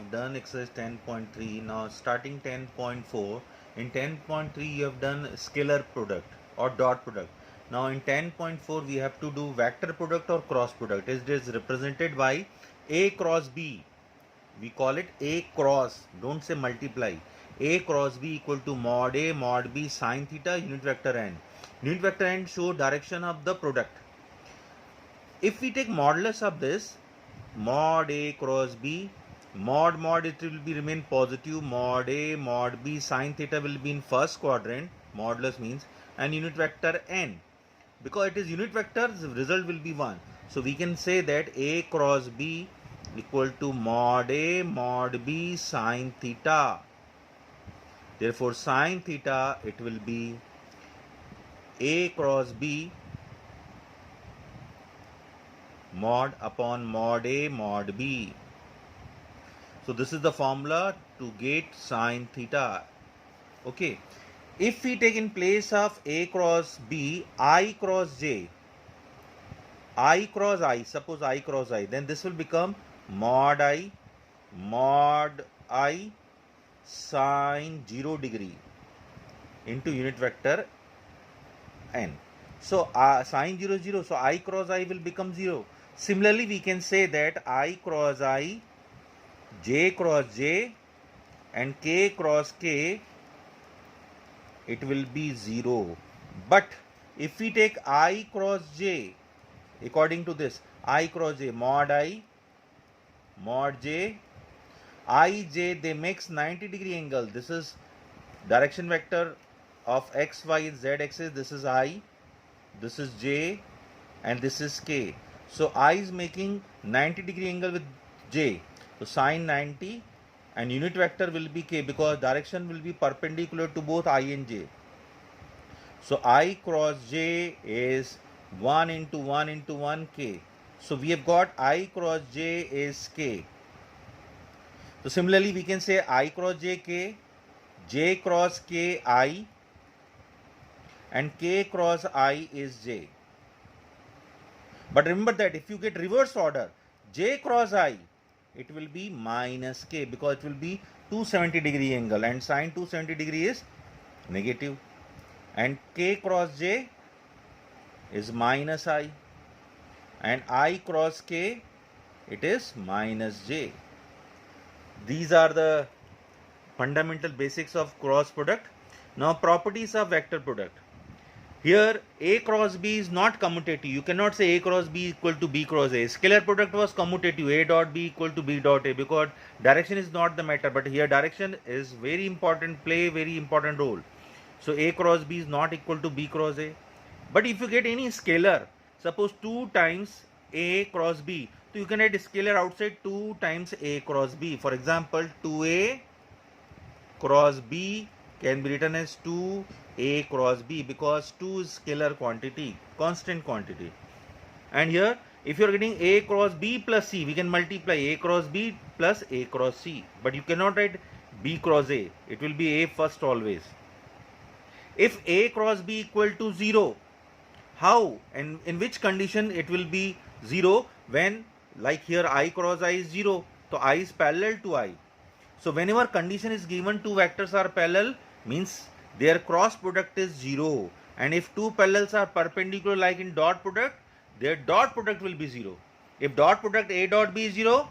have done exercise 10.3. Now starting 10.4. In 10.3 you have done scalar product or dot product. Now in 10.4 we have to do vector product or cross product. It is represented by A cross B. We call it A cross. Don't say multiply. A cross B equal to mod A mod B sine theta unit vector n. Unit vector n show direction of the product. If we take modulus of this, mod A cross B, mod it will be remain positive, mod A mod B sine theta will be in first quadrant, modulus means, and unit vector n. Because it is unit vector, the result will be 1. So we can say that A cross B equal to mod A mod B sine theta. Therefore sine theta, it will be A cross B mod upon mod A mod B. So this is the formula to get sine theta. Okay. If we take in place of A cross B, I cross J, I cross I, suppose I cross I, then this will become mod I sine 0 degree into unit vector n. So sine 0 0, so I cross I will become 0. Similarly, we can say that I cross I, J cross J and K cross K, it will be 0. But if we take I cross J, according to this, I cross J, mod J, I, J, they makes 90 degree angle. This is direction vector of x, y, z axis. This is I, this is J, and this is K. So I is making 90 degree angle with J. So sine 90 and unit vector will be K because direction will be perpendicular to both I and J. So I cross J is 1 into 1 into 1 K. So we have got I cross J is K. So similarly we can say I cross J K, J cross K I, and K cross I is J. But remember that if you get reverse order, J cross I, it will be minus K because it will be 270 degree angle and sine 270 degree is negative. And K cross J is minus I. And I cross K, it is minus J. These are the fundamental basics of cross product. Now properties of vector product. Here A cross B is not commutative. You cannot say A cross B equal to B cross A. Scalar product was commutative, A dot B equal to B dot A, because direction is not the matter, but here direction is very important, play very important role. So A cross B is not equal to B cross A. But if you get any scalar, suppose 2 times A cross B, so you can write scalar outside 2 times A cross B. For example, 2A cross B can be written as 2A cross B because 2 is scalar quantity, constant quantity. And here if you are getting A cross B plus C, we can multiply A cross B plus A cross C. But you cannot write B cross A. It will be A first always. If A cross B equal to 0, how and in which condition it will be 0? When, like here, I cross I is 0, so I is parallel to I. So whenever condition is given, two vectors are parallel, means their cross product is 0. And if two parallels are perpendicular, like in dot product, their dot product will be 0. If dot product A dot B is 0,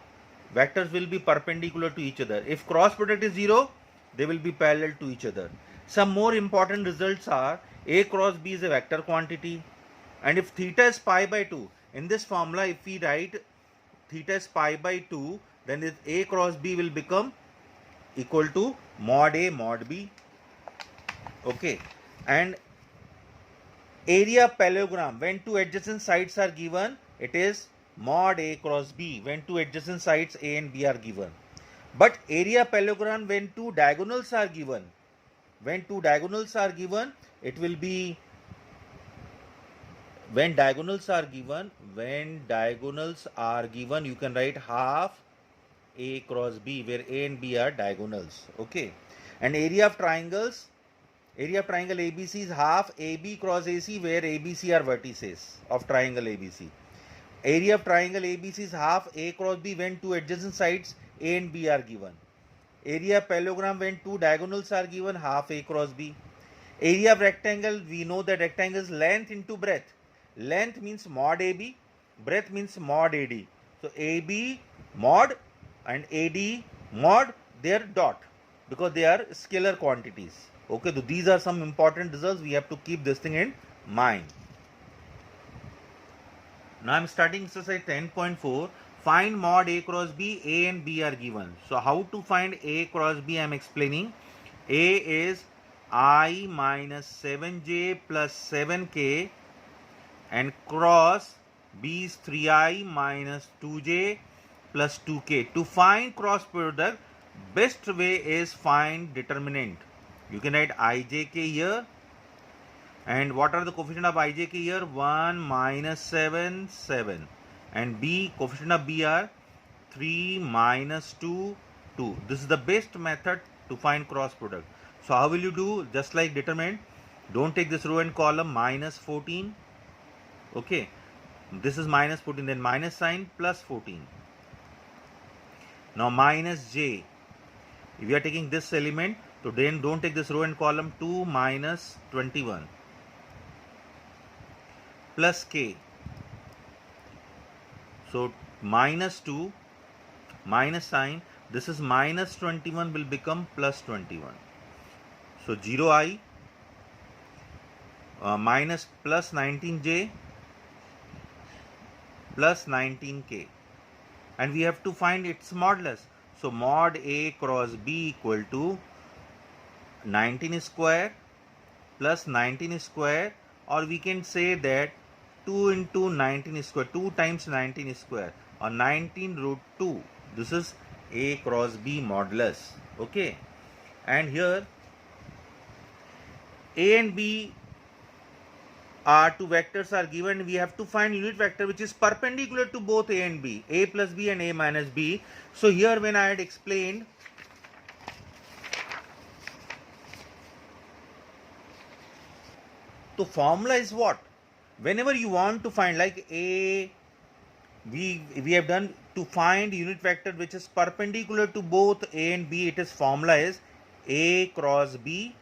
vectors will be perpendicular to each other. If cross product is 0, they will be parallel to each other. Some more important results are A cross B is a vector quantity, and if theta is pi by 2, in this formula if we write theta is pi by 2, then this A cross B will become equal to mod A mod B. Okay, and area parallelogram, when two adjacent sides are given, it is mod A cross B when two adjacent sides A and B are given. But area parallelogram when two diagonals are given, it will be, when diagonals are given, you can write half A cross B, where A and B are diagonals. Okay, and area of triangle ABC is half AB cross AC, where ABC are vertices of triangle ABC. Area of triangle ABC is half A cross B when two adjacent sides A and B are given. Area of parallelogram when two diagonals are given, half A cross B. Area of rectangle, we know that rectangle's length into breadth. Length means mod AB, breadth means mod AD. So AB mod and AD mod, they are dot because they are scalar quantities. Okay, so these are some important results. We have to keep this thing in mind. Now I am starting exercise 10.4. Find mod A cross B. A and B are given. So how to find A cross B I am explaining. A is I minus 7j plus 7k and cross B is 3i minus 2j plus 2k. To find cross product, best way is find determinant. You can write ijk here. And what are the coefficient of ijk here? 1 minus 7, 7. And B, coefficient of B are 3 minus 2, 2. This is the best method to find cross product. So how will you do? Just like determinant, don't take this row and column, minus 14. Okay. This is minus 14, then minus sign plus 14. Now minus j. If you are taking this element, so then don't take this row and column, 2 minus 21. Plus k. So minus 2 minus sign, this is minus 21 will become plus 21. So 0i minus plus 19j plus 19k, and we have to find its modulus. So mod A cross B equal to 19 square plus 19 square, or we can say that 2 into 19 square, 2 times 19 square, or 19 root 2. This is A cross B modulus. Okay, and here A and B are two vectors are given. We have to find unit vector which is perpendicular to both A and B, A plus B and A minus B. So here when I had explained, the formula is what? Whenever you want to find, like A, we have done to find unit vector which is perpendicular to both A and B, it is formula is A cross B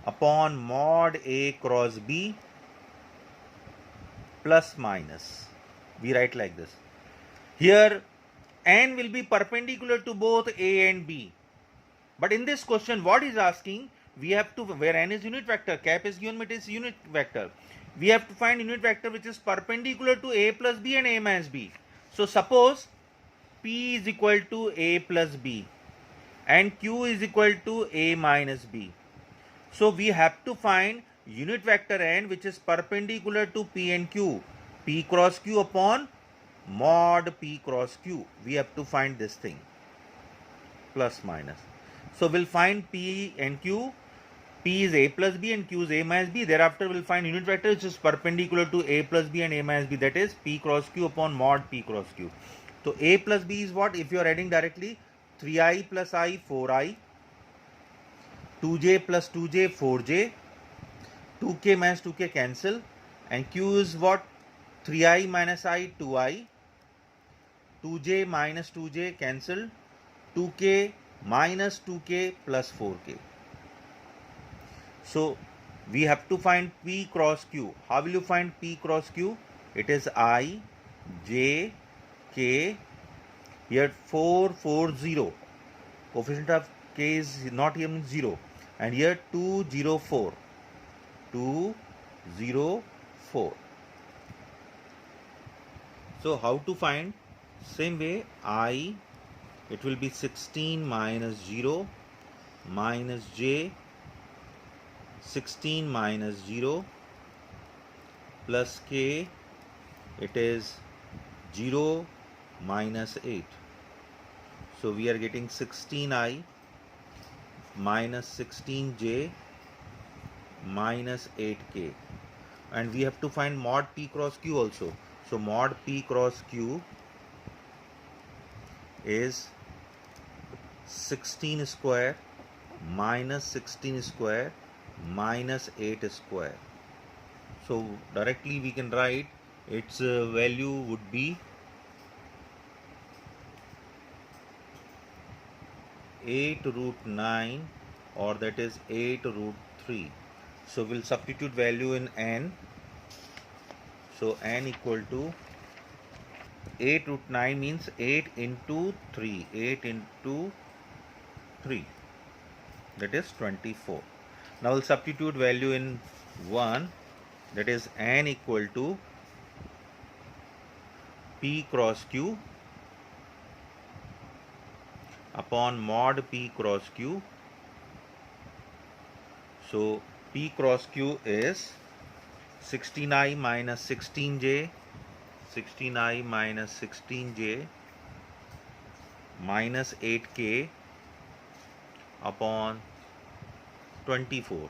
upon mod A cross B plus minus. We write like this. Here n will be perpendicular to both A and B. But in this question, what is asking? We have to, where n is unit vector, cap is given, it is unit vector. We have to find unit vector which is perpendicular to A plus B and A minus B. So suppose P is equal to A plus B and Q is equal to A minus B. So we have to find unit vector n which is perpendicular to P and Q. P cross Q upon mod P cross Q. We have to find this thing. Plus minus. So we'll find P and Q. P is A plus B and Q is A minus B. Thereafter we'll find unit vector which is perpendicular to A plus B and A minus B. That is P cross Q upon mod P cross Q. So A plus B is what? If you are adding directly, 3i plus I, 4i. 2j plus 2j, 4j. 2k minus 2k cancel. And Q is what? 3i minus I, 2i. 2j minus 2j cancel. 2k minus 2k plus 4k. So we have to find P cross Q. How will you find P cross Q? It is I, J, K. Here 4, 4, 0. Coefficient of K is not even 0. And here 2, 0, 4. 2, 0, 4. So how to find? Same way, I, it will be 16 minus 0 minus J, 16 minus 0 plus K, it is 0 minus 8. So we are getting 16I minus 16J minus 8K. And we have to find mod P cross Q also. So mod P cross Q is 16 square minus 16 square minus 8 square. So directly we can write its value would be 8 root 9, or that is 8 root 3. So we'll substitute value in n. So n equal to 8 root 9 means 8 into 3. 8 into 3. That is 24. Now we'll substitute value in 1. That is n equal to p cross q upon mod p cross q. So p cross q is 16i minus 16j, 16i minus 16j minus 8k upon 24.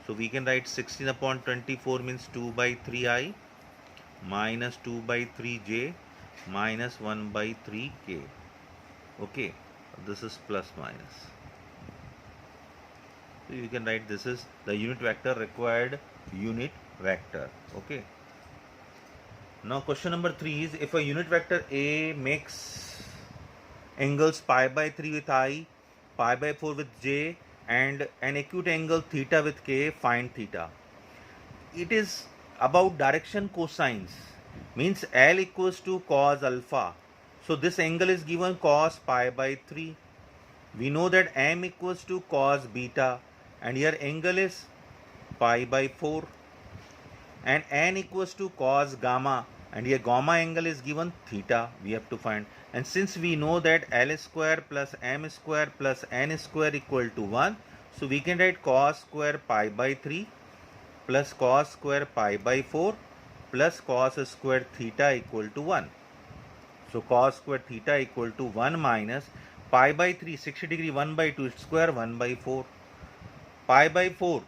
So we can write 16 upon 24 means 2 by 3i minus 2 by 3j minus 1 by 3k. Okay, this is plus minus. So you can write this is the unit vector, required unit vector. Okay. Now question number 3 is, if a unit vector A makes angles pi by 3 with I, pi by 4 with j, and an acute angle theta with k, find theta. It is about direction cosines, means L equals to cos alpha. So this angle is given cos pi by 3. We know that m equals to cos beta, and here angle is pi by 4, and n equals to cos gamma, and here gamma angle is given theta, we have to find. And since we know that L square plus m square plus n square equal to 1, so we can write cos square pi by 3 plus cos square pi by 4 plus cos square theta equal to 1. So cos square theta equal to 1 minus pi by 3, 60 degree, 1 by 2 square, 1 by 4. Pi by 4,